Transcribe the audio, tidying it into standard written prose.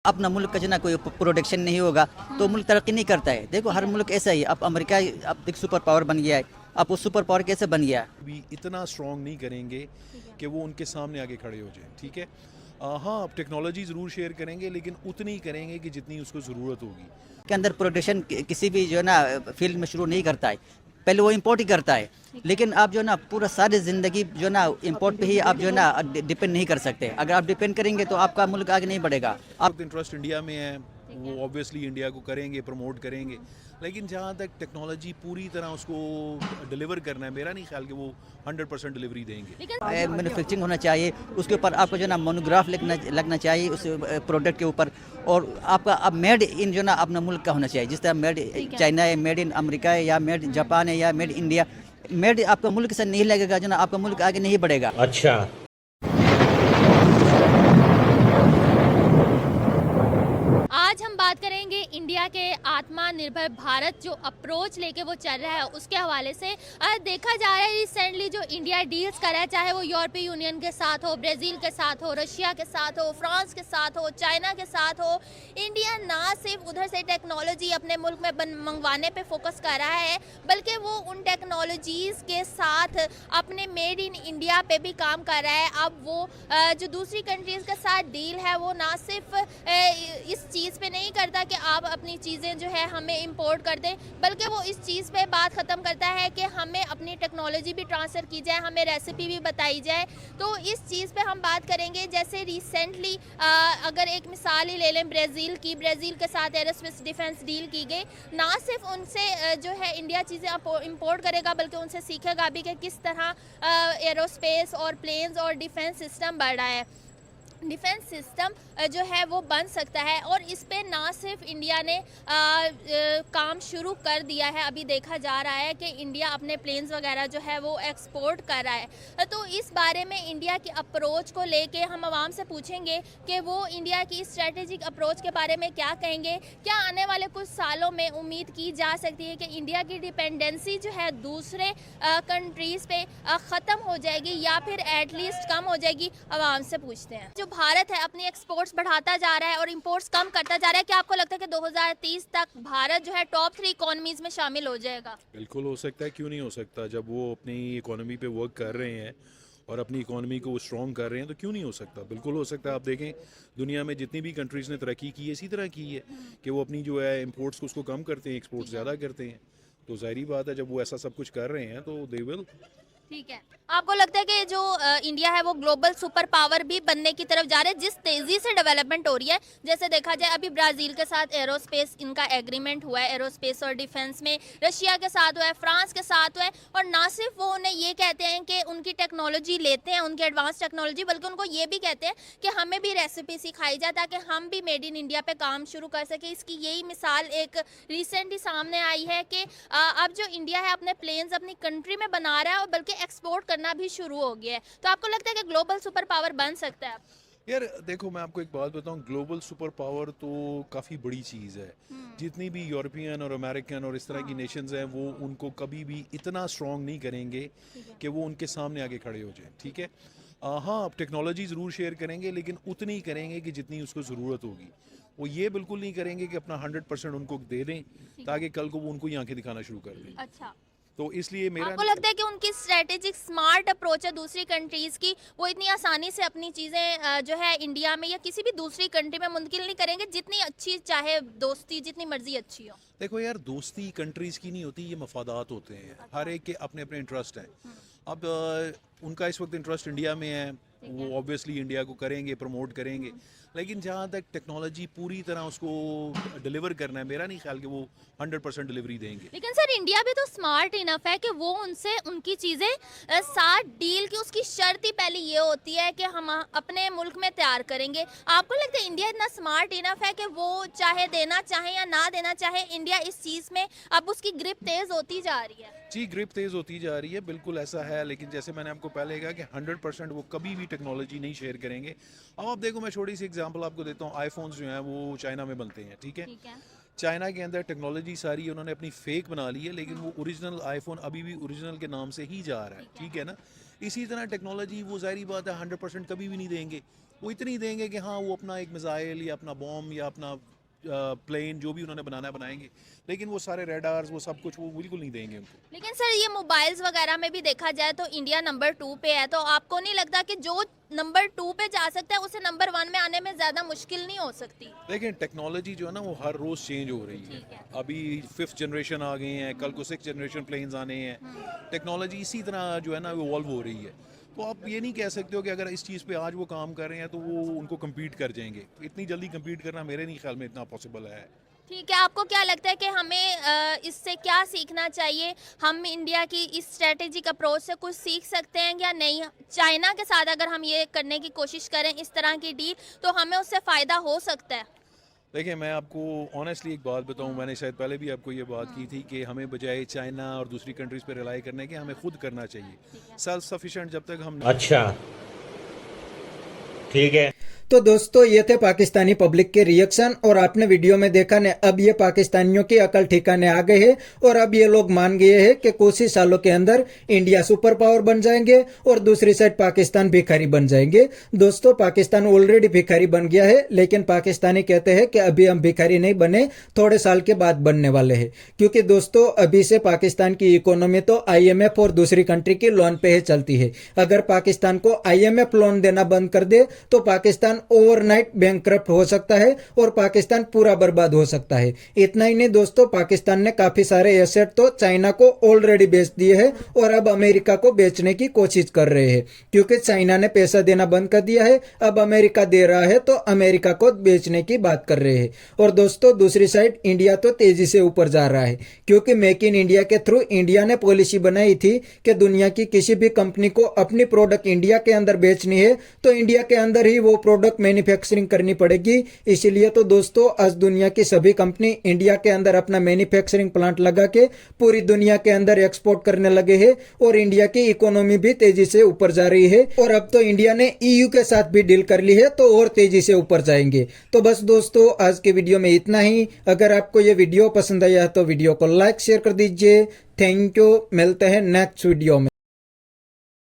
अपना मुल्क का जो ना कोई प्रोडक्शन नहीं होगा तो मुल्क तरक्की नहीं करता है। देखो हर मुल्क ऐसा ही, अब अमेरिका अब एक सुपर पावर बन गया है, अब वो सुपर पावर कैसे बन गया? भी इतना स्ट्रॉन्ग नहीं करेंगे कि वो उनके सामने आके खड़े हो जाएं, ठीक है। हाँ, अब टेक्नोलॉजी ज़रूर शेयर करेंगे लेकिन उतनी ही करेंगे कि जितनी उसको ज़रूरत होगी। के अंदर प्रोडक्शन किसी भी जो है ना फील्ड में शुरू नहीं करता है, पहले वो इम्पोर्ट ही करता है। लेकिन आप जो ना पूरा सारी ज़िंदगी जो ना इम्पोर्ट पे ही आप जो ना डिपेंड नहीं कर सकते। अगर आप डिपेंड करेंगे तो आपका मुल्क आगे नहीं बढ़ेगा। आप इंटरेस्ट इंडिया में है, वो ऑब्वियसली इंडिया को करेंगे, प्रमोट करेंगे, लेकिन जहाँ तक टेक्नोलॉजी पूरी तरह उसको डिलीवर करना है, मेरा नहीं ख्याल कि वो 100% डिलीवरी देंगे। मैन्युफैक्चरिंग होना चाहिए, उसके ऊपर आपको जो ना मोनोग्राफ लगना चाहिए उस प्रोडक्ट के ऊपर, और आपका अब मेड इन जो ना अपना मुल्क का होना चाहिए। जिस तरह मेड चाइना है, मेड इन अमेरिका है, या मेड जापान है, या मेड इंडिया। मेड आपका मुल्क से नहीं लगेगा जो ना आपका मुल्क आगे नहीं बढ़ेगा। अच्छा। आज हम बात करेंगे इंडिया के आत्मनिर्भर भारत जो अप्रोच लेके वो चल रहा है उसके हवाले से। देखा जा रहा है रिसेंटली जो इंडिया डील्स कर रहा है, चाहे वो यूरोपीय यूनियन के साथ हो, ब्राज़ील के साथ हो, रशिया के साथ हो, फ्रांस के साथ हो, चाइना के साथ हो, इंडिया ना सिर्फ उधर से टेक्नोलॉजी अपने मुल्क में मंगवाने पे फोकस कर रहा है, बल्कि वो उन टेक्नोलॉजीज़ के साथ अपने मेड इन इंडिया पे भी काम कर रहा है। अब वो जो दूसरी कंट्रीज़ के साथ डील है वो ना सिर्फ इस चीज़ पे नहीं करता कि आप अपनी चीज़ें जो है हमें इंपोर्ट कर दें, बल्कि वो इस चीज़ पे बात ख़त्म करता है कि हमें अपनी टेक्नोलॉजी भी ट्रांसफ़र की जाए, हमें रेसिपी भी बताई जाए। तो इस चीज़ पे हम बात करेंगे। जैसे रिसेंटली अगर एक मिसाल ही ले लें ब्राज़ील की, ब्राज़ील के साथ एरोस्पेस डिफेंस डील की गई। ना सिर्फ उनसे जो है इंडिया चीज़ें इंपोर्ट करेगा, बल्कि उनसे सीखेगा भी कि किस तरह एरोस्पेस और प्लेन्स और डिफेंस सिस्टम बढ़ रहा है, डिफेंस सिस्टम जो है वो बन सकता है। और इस पे ना सिर्फ इंडिया ने काम शुरू कर दिया है, अभी देखा जा रहा है कि इंडिया अपने प्लेन्स वगैरह जो है वो एक्सपोर्ट कर रहा है। तो इस बारे में इंडिया की अप्रोच को लेके हम आवाम से पूछेंगे कि वो इंडिया की स्ट्रेटेजिक अप्रोच के बारे में क्या कहेंगे। क्या आने वाले कुछ सालों में उम्मीद की जा सकती है कि इंडिया की डिपेंडेंसी जो है दूसरे कंट्रीज़ पे ख़त्म हो जाएगी या फिर एटलीस्ट कम हो जाएगी? आवाम से पूछते हैं। जो भारत है अपनी एक्सपोर्ट्स बढ़ाता जा रहा है और इंपोर्ट्स कम करता जा रहा है, क्या आपको लगता है कि 2030 तक भारत जो है टॉप 3 इकोनॉमीज में शामिल हो जाएगा? बिल्कुल हो सकता है, क्यों नहीं हो सकता। जब वो अपनी इकोनॉमी पे वर्क कर रहे हैं और अपनी इकोनॉमी को स्ट्रॉन्ग कर रहे हैं तो क्यों नहीं हो सकता, बिल्कुल हो सकता है। आप देखें दुनिया में जितनी भी कंट्रीज़ ने तरक्की की है इसी तरह की है कि वो अपनी जो है इंपोर्ट्स को उसको कम करते हैं, एक्सपोर्ट ज़्यादा करते हैं। तो ज़ाहिरी बात है जब वो ऐसा सब कुछ कर रहे हैं तो दे विल। ठीक है। आपको लगता है कि जो इंडिया है वो ग्लोबल सुपर पावर भी बनने की तरफ जा रहा है जिस तेजी से डेवलपमेंट हो रही है? जैसे देखा जाए अभी ब्राज़ील के साथ एरोस्पेस इनका एग्रीमेंट हुआ है, एरोस्पेस और डिफेंस में रशिया के साथ हुआ है, फ्रांस के साथ हुआ है। और ना सिर्फ वो उन्हें ये कहते हैं कि उनकी टेक्नोलॉजी लेते हैं, उनकी एडवांस टेक्नोलॉजी, बल्कि उनको ये भी कहते हैं कि हमें भी रेसिपी सिखाई जाए ताकि हम भी मेड इन इंडिया पे काम शुरू कर सके। इसकी यही मिसाल एक रिसेंटली सामने आई है कि अब जो इंडिया है अपने प्लेन्स अपनी कंट्री में बना रहा है और बल्कि एक्सपोर्ट करना भी शुरू हो गया है। तो आपको लगता है कि ग्लोबल सुपर पावर बन सकता है? यार देखो, मैं आपको एक बात बताऊं, ग्लोबल सुपर पावर तो काफ़ी बड़ी चीज़ है। जितनी भी यूरोपियन और अमेरिकन और इस तरह की नेशंस हैं वो उनको कभी भी इतना स्ट्रॉन्ग नहीं करेंगे कि वो उनके सामने आके खड़े हो जाएं, ठीक है। हाँ, अब टेक्नोलॉजी ज़रूर शेयर करेंगे लेकिन उतनी ही करेंगे कि जितनी उसको ज़रूरत होगी। वो ये बिल्कुल नहीं करेंगे कि अपना 100% उनको दे दें ताकि कल को वो उनको ही आंखें दिखाना शुरू कर दें। अच्छा। तो इसलिए मेरा आपको लगता है कि उनकी स्ट्रेटेजिक स्मार्ट अप्रोच है दूसरी कंट्रीज की, वो इतनी आसानी से अपनी चीज़ें जो है इंडिया में या किसी भी दूसरी कंट्री में मुंतकिल नहीं करेंगे, जितनी अच्छी चाहे दोस्ती जितनी मर्जी अच्छी हो? देखो यार, दोस्ती कंट्रीज की नहीं होती, ये मफादात होते हैं। हर एक के अपने अपने इंटरेस्ट हैं। अब उनका इस वक्त इंटरेस्ट इंडिया में है, वो ऑब्वियसली इंडिया को करेंगे, प्रमोट करेंगे, लेकिन जहाँ तक टेक्नोलॉजी पूरी तरह उसको डिलीवर करना है, मेरा नहीं ख्याल कि वो 100% डिलीवरी देंगे। लेकिन सर इंडिया भी तो स्मार्ट इनफ है कि वो उनसे उनकी चीज़ें साथ डील की उसकी शर्त ही पहले ये होती है कि हम अपने मुल्क में तैयार करेंगे। आपको लगता है इंडिया इतना स्मार्ट इनफ है कि वो चाहे देना चाहे या ना देना चाहे, इंडिया इस चीज़ में अब उसकी ग्रिप तेज़ होती जा रही है? जी, ग्रिप तेज़ होती जा रही है, बिल्कुल ऐसा है। लेकिन जैसे मैंने आपको पहले कहा कि 100% वो कभी भी टेक्नोलॉजी नहीं शेयर करेंगे। अब आप देखो, मैं छोटी सी एग्जांपल आपको देता हूँ। आईफोन्स जो हैं वो चाइना में बनते हैं, ठीक है। चाइना के अंदर टेक्नोलॉजी सारी उन्होंने अपनी फेक बना ली है, लेकिन वो ओरिजिनल आईफोन अभी भी ओरिजिनल के नाम से ही जा रहा है, ठीक है ना। इसी तरह टेक्नोलॉजी वो ज़ाहिर बात है 100% कभी भी नहीं देंगे, वो इतनी देंगे कि हाँ वो अपना एक मिसाइल या अपना बॉम्ब या अपना प्लेन जो भी उन्होंने बनाना है बनाएंगे, लेकिन वो सारे रेडार्स वो सब कुछ वो बिल्कुल नहीं देंगे उनको। लेकिन सर ये मोबाइल्स वगैरह में भी देखा जाए तो इंडिया नंबर 2 पे है, तो आपको नहीं लगता कि जो नंबर 2 पे जा सकता है उसे नंबर 1 में आने में ज़्यादा मुश्किल नहीं हो सकती? लेकिन टेक्नोलॉजी जो है ना वो हर रोज़ चेंज हो रही है। अभी 5th जनरेशन आ गए हैं, कल को 6th जनरेशन प्लेन्स आने हैं। टेक्नोलॉजी इसी तरह जो है ना वो इवॉल्व हो रही है, तो आप ये नहीं कह सकते हो कि अगर इस चीज़ पे आज वो काम कर रहे हैं तो वो उनको कम्पीट कर जाएंगे। इतनी जल्दी कम्पीट करना मेरे नहीं ख्याल में इतना पॉसिबल है। ठीक है, आपको क्या लगता है कि हमें इससे क्या सीखना चाहिए? हम इंडिया की इस स्ट्रेटेजिक अप्रोच से कुछ सीख सकते हैं या नहीं? चाइना के साथ अगर हम ये करने की कोशिश करें इस तरह की डील, तो हमें उससे फ़ायदा हो सकता है? देखिए मैं आपको ऑनेस्टली एक बात बताऊं, मैंने शायद पहले भी आपको ये बात की थी कि हमें बजाय चाइना और दूसरी कंट्रीज़ पे रिलाई करने के हमें खुद करना चाहिए। सेल्फ सफिशिएंट जब तक हम अच्छा, ठीक है। तो दोस्तों ये थे पाकिस्तानी पब्लिक के रिएक्शन, और आपने वीडियो में देखा ने अब ये पाकिस्तानियों की अकल ठिकाने आ गए हैं और अब ये लोग मान गए हैं कि कुछ ही सालों के अंदर इंडिया सुपर पावर बन जाएंगे और दूसरी साइड पाकिस्तान भिखारी बन जाएंगे। दोस्तों पाकिस्तान ऑलरेडी भिखारी बन गया है, लेकिन पाकिस्तानी कहते हैं कि अभी हम भिखारी नहीं बने, थोड़े साल के बाद बनने वाले हैं, क्योंकि दोस्तों अभी से पाकिस्तान की इकोनॉमी तो IMF और दूसरी कंट्री की लोन पे ही चलती है। अगर पाकिस्तान को IMF लोन देना बंद कर दे तो पाकिस्तान ओवरनाइट बैंकक्रप्ट हो सकता है और पाकिस्तान पूरा बर्बाद हो सकता है। इतना ही नहीं दोस्तों, पाकिस्तान ने काफी सारे एसेट तो चाइना को ऑलरेडी बेच दिए हैं और अब अमेरिका को बेचने की कोशिश कर रहे हैं, क्योंकि चाइना ने पैसा देना बंद कर दिया है, अब अमेरिका दे रहा है तो अमेरिका को बेचने की बात कर रहे हैं। और दोस्तों दूसरी साइड इंडिया तो तेजी से ऊपर जा रहा है, क्योंकि मेक इन इंडिया के थ्रू इंडिया ने पॉलिसी बनाई थी कि दुनिया की किसी भी कंपनी को अपनी प्रोडक्ट इंडिया के अंदर बेचनी है तो इंडिया के अंदर ही वो प्रोडक्ट मैन्युफैक्चरिंग करनी पड़ेगी। इसीलिए तो दोस्तों आज दुनिया की सभी कंपनी इंडिया के अंदर अपना मैन्युफैक्चरिंग प्लांट लगा के पूरी दुनिया के अंदर एक्सपोर्ट करने लगे हैं और इंडिया की इकोनॉमी भी तेजी से ऊपर जा रही है। और अब तो इंडिया ने EU के साथ भी डील कर ली है तो और तेजी से ऊपर जाएंगे। तो बस दोस्तों आज के वीडियो में इतना ही। अगर आपको ये वीडियो पसंद आया तो वीडियो को लाइक शेयर कर दीजिए। थैंक यू, मिलते हैं नेक्स्ट वीडियो में।